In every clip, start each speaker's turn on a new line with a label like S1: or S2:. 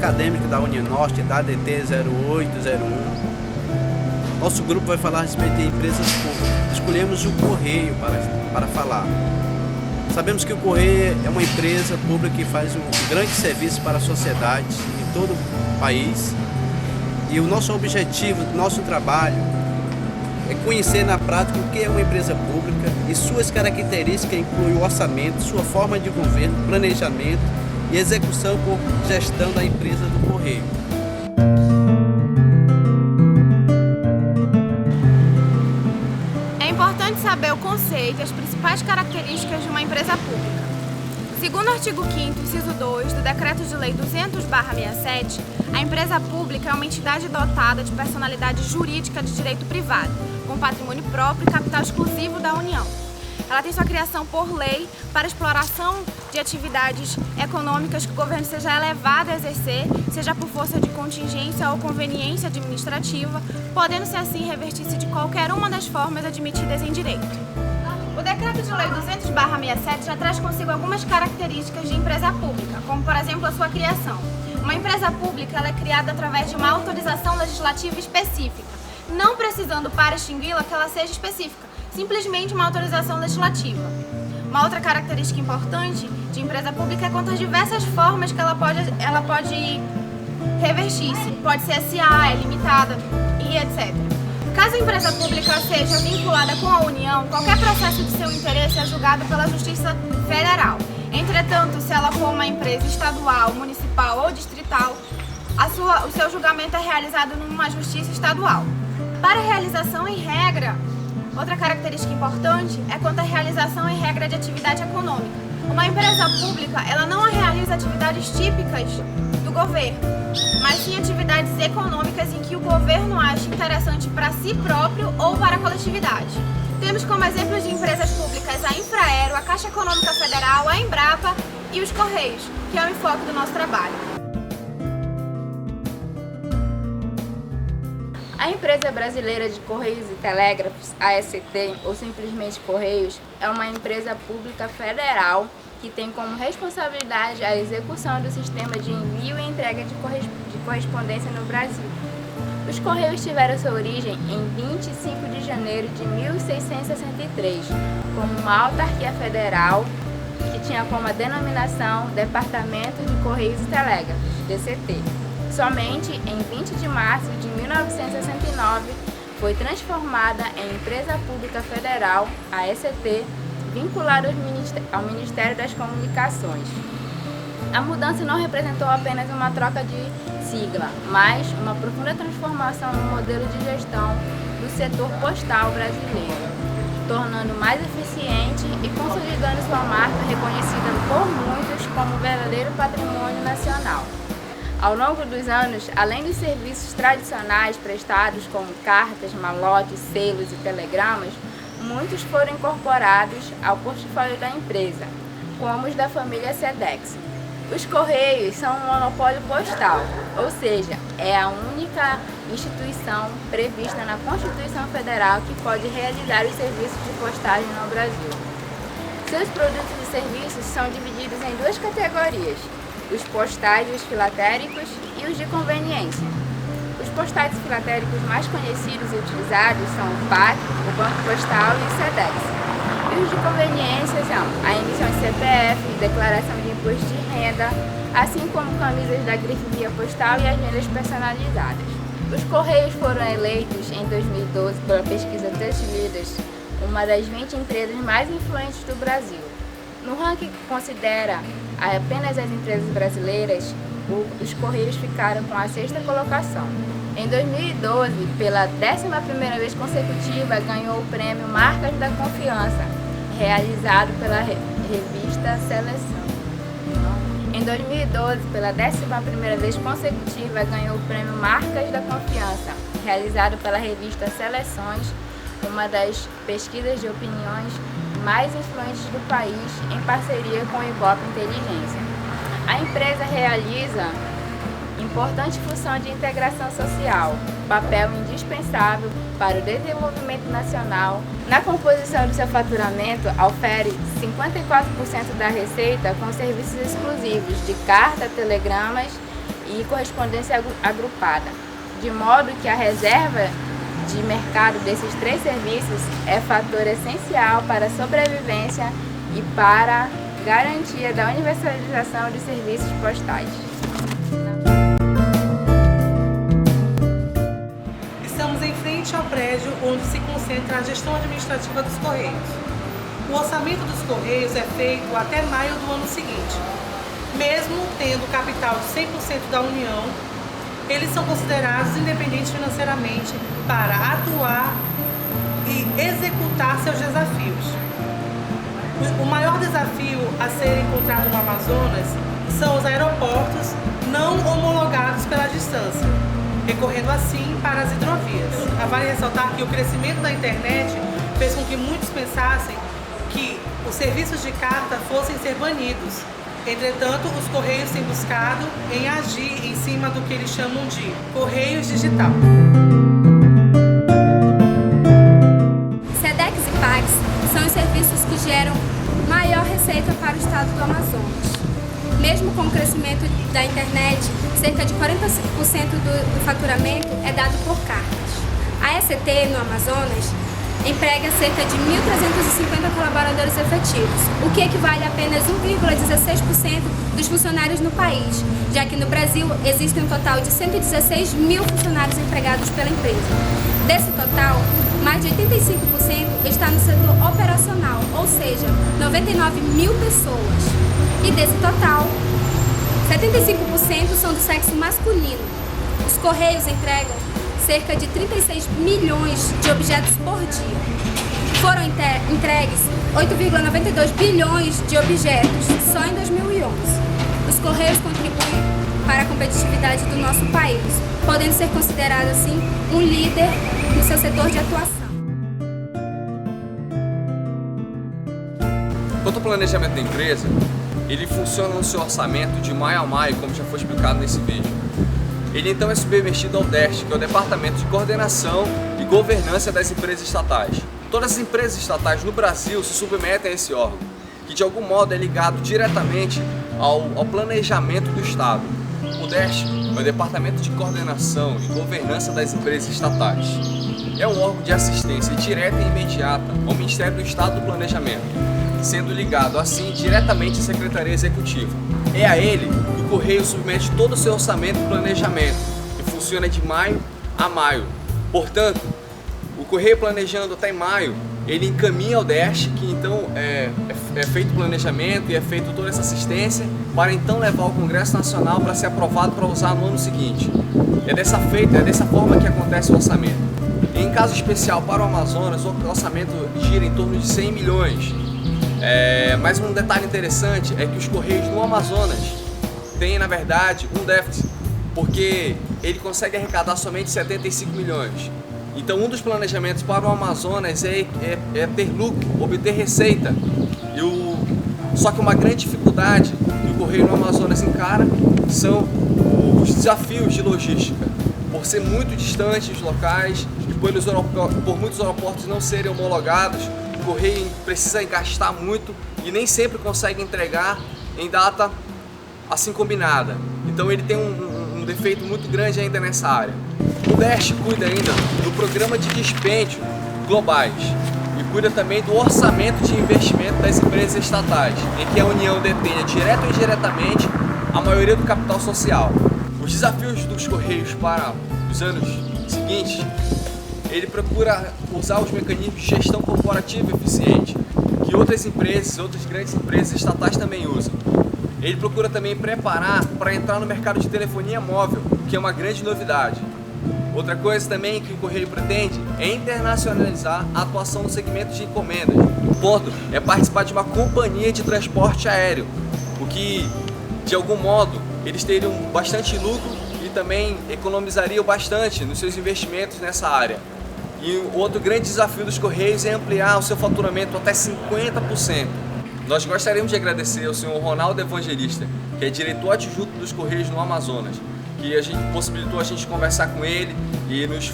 S1: acadêmico da Unianorte, da ADT 0801. Nosso grupo vai falar a respeito de empresas públicas. Escolhemos o Correio para falar. Sabemos que o Correio é uma empresa pública que faz um grande serviço para a sociedade em todo o país. E o nosso objetivo, nosso trabalho, é conhecer na prática o que é uma empresa pública e suas características incluem o orçamento, sua forma de governo, planejamento e execução por gestão da empresa do Correio.
S2: É importante saber o conceito e as principais características de uma empresa pública. Segundo o artigo 5º, inciso 2 do Decreto de Lei 200/67, a empresa pública é uma entidade dotada de personalidade jurídica de direito privado, com patrimônio próprio e capital exclusivo da União. Ela tem sua criação por lei para exploração de atividades econômicas que o governo seja elevado a exercer, seja por força de contingência ou conveniência administrativa, podendo-se assim revertir-se de qualquer uma das formas admitidas em direito. O Decreto de Lei 200/67 já traz consigo algumas características de empresa pública, como por exemplo a sua criação. Uma empresa pública ela é criada através de uma autorização legislativa específica, não precisando para extingui-la que ela seja específica, simplesmente uma autorização legislativa. Uma outra característica importante de empresa pública é quanto às diversas formas que ela pode revertir-se. Pode ser SA, é limitada e etc. Caso a empresa pública seja vinculada com a União, qualquer processo de seu interesse é julgado pela Justiça Federal. Entretanto, se ela for uma empresa estadual, municipal ou distrital, o seu julgamento é realizado numa justiça estadual. Para a realização em regra, outra característica importante é quanto à realização em regra de atividade econômica. Uma empresa pública, ela não realiza atividades típicas do governo, mas sim atividades econômicas em que o governo acha interessante para si próprio ou para a coletividade. Temos como exemplos de empresas públicas a Infraero, a Caixa Econômica Federal, a Embrapa e os Correios, que é o enfoque do nosso trabalho.
S3: A Empresa Brasileira de Correios e Telégrafos, AECT, ou simplesmente Correios, é uma empresa pública federal que tem como responsabilidade a execução do sistema de envio e entrega de correspondência no Brasil. Os Correios tiveram sua origem em 25 de janeiro de 1663, como uma autarquia federal que tinha como denominação Departamento de Correios e Telégrafos, DCT. Somente em 20 de março de 1969 foi transformada em Empresa Pública Federal, AECT, vinculada ao Ministério das Comunicações. A mudança não representou apenas uma troca de sigla, mas uma profunda transformação no modelo de gestão do setor postal brasileiro, tornando mais eficiente e consolidando sua marca reconhecida por muitos como verdadeiro patrimônio nacional. Ao longo dos anos, além dos serviços tradicionais prestados como cartas, malotes, selos e telegramas, muitos foram incorporados ao portfólio da empresa, como os da família Sedex. Os Correios são um monopólio postal, ou seja, é a única instituição prevista na Constituição Federal que pode realizar os serviços de postagem no Brasil. Seus produtos e serviços são divididos em duas categorias: os postais e os filatéricos e os de conveniência. Os postais e filatéricos mais conhecidos e utilizados são o PAC, o Banco Postal e o Sedex. E os de conveniência são a emissão de CPF, declaração de imposto de renda, assim como camisas da grife Via Postal e agendas personalizadas. Os Correios foram eleitos em 2012 pela pesquisa Touch Leaders uma das 20 empresas mais influentes do Brasil. No ranking que considera apenas as empresas brasileiras, os Correios ficaram com a 6ª colocação. Em 2012, pela 11ª vez consecutiva, ganhou o prêmio Marcas da Confiança, realizado pela revista Seleção. Em 2012, pela 11ª vez consecutiva, ganhou o prêmio Marcas da Confiança, realizado pela revista Seleções, uma das pesquisas de opiniões mais influentes do país, em parceria com o Ibope Inteligência. A empresa realiza importante função de integração social, papel indispensável para o desenvolvimento nacional. Na composição do seu faturamento, ofere 54% da receita com serviços exclusivos de carta, telegramas e correspondência agrupada, de modo que a reserva de mercado desses 3 serviços é fator essencial para a sobrevivência e para a garantia da universalização de serviços postais.
S4: Estamos em frente ao prédio onde se concentra a gestão administrativa dos Correios. O orçamento dos Correios é feito até maio do ano seguinte. Mesmo tendo capital de 100% da União, eles são considerados independentes financeiramente para atuar e executar seus desafios. O maior desafio a ser encontrado no Amazonas são os aeroportos não homologados pela distância, recorrendo assim para as hidrovias. Vale ressaltar que o crescimento da internet fez com que muitos pensassem que os serviços de carta fossem ser banidos. Entretanto, os Correios têm buscado em agir em cima do que eles chamam de Correios Digital.
S5: SEDEX e PAGS são os serviços que geram maior receita para o estado do Amazonas. Mesmo com o crescimento da internet, cerca de 45% do faturamento é dado por cartas. A ECT, no Amazonas, emprega cerca de 1.350 colaboradores efetivos, o que equivale a apenas 1,16% dos funcionários no país, já que no Brasil existem um total de 116 mil funcionários empregados pela empresa. Desse total, mais de 85% está no setor operacional, ou seja, 99 mil pessoas. E desse total, 75% são do sexo masculino. Os Correios entregam cerca de 36 milhões de objetos por dia. Foram entregues 8,92 bilhões de objetos só em 2011. Os Correios contribuem para a competitividade do nosso país, podendo ser considerado assim um líder no seu setor de atuação.
S6: Quanto ao planejamento da empresa, ele funciona no seu orçamento de maio a maio, como já foi explicado nesse vídeo. Ele então é submetido ao DEST, que é o Departamento de Coordenação e Governança das Empresas Estatais. Todas as empresas estatais no Brasil se submetem a esse órgão, que de algum modo é ligado diretamente ao planejamento do Estado. O DEST é o Departamento de Coordenação e Governança das Empresas Estatais. É um órgão de assistência direta e imediata ao Ministério do Estado do Planejamento, sendo ligado assim diretamente à Secretaria Executiva. É a ele que o Correio submete todo o seu orçamento e planejamento, que funciona de maio a maio. Portanto, o Correio planejando até maio, ele encaminha ao DEST, que então é feito o planejamento e é feito toda essa assistência, para então levar ao Congresso Nacional para ser aprovado para usar no ano seguinte. É dessa forma que acontece o orçamento. Em caso especial para o Amazonas, o orçamento gira em torno de 100 milhões. Mas um detalhe interessante é que os Correios no Amazonas têm, na verdade, um déficit, porque ele consegue arrecadar somente 75 milhões. Então, um dos planejamentos para o Amazonas é ter lucro, obter receita. Só que uma grande dificuldade que o Correio no Amazonas encara são os desafios de logística. Por ser muito distantes os locais e por muitos aeroportos não serem homologados, o Correio precisa gastar muito e nem sempre consegue entregar em data assim combinada. Então ele tem um defeito muito grande ainda nessa área. O DEST cuida ainda do programa de dispêndio globais e cuida também do orçamento de investimento das empresas estatais, em que a União detenha direto ou indiretamente a maioria do capital social. Os desafios dos Correios para os anos seguintes, ele procura usar os mecanismos de gestão corporativa eficiente, que outras grandes empresas estatais também usam. Ele procura também preparar para entrar no mercado de telefonia móvel, que é uma grande novidade. Outra coisa também que o Correio pretende é internacionalizar a atuação no segmento de encomendas. O ponto é participar de uma companhia de transporte aéreo, o que, de algum modo, eles teriam bastante lucro e também economizariam bastante nos seus investimentos nessa área. E o outro grande desafio dos Correios é ampliar o seu faturamento até 50%. Nós gostaríamos de agradecer ao senhor Ronaldo Evangelista, que é diretor adjunto dos Correios no Amazonas, que possibilitou a gente conversar com ele e nos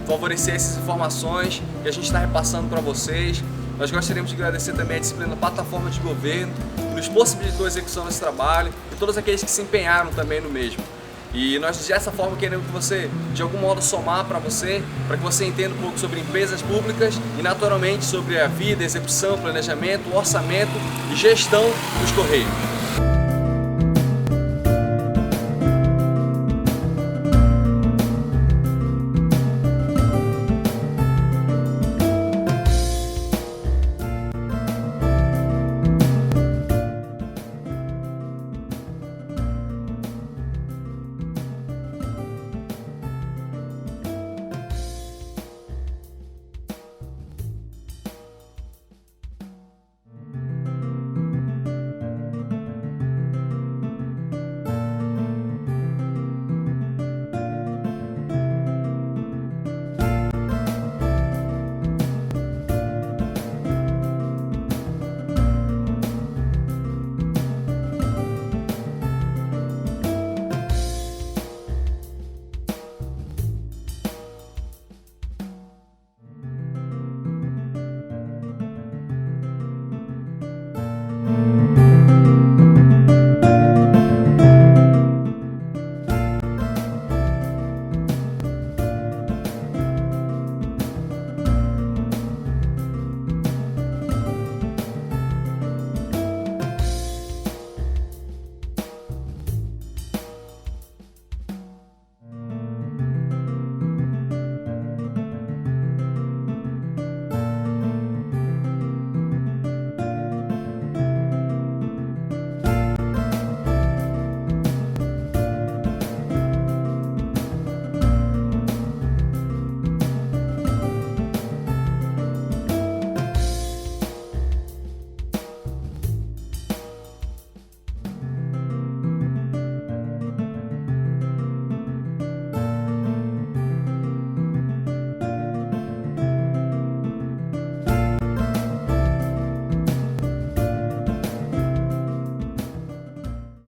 S6: favorecer essas informações que a gente está repassando para vocês. Nós gostaríamos de agradecer também a disciplina Plataforma de Governo, que nos possibilitou a execução desse trabalho, e todos aqueles que se empenharam também no mesmo. E nós dessa forma queremos que você, de algum modo, somar para que você entenda um pouco sobre empresas públicas e naturalmente sobre a vida, execução, planejamento, orçamento e gestão dos Correios.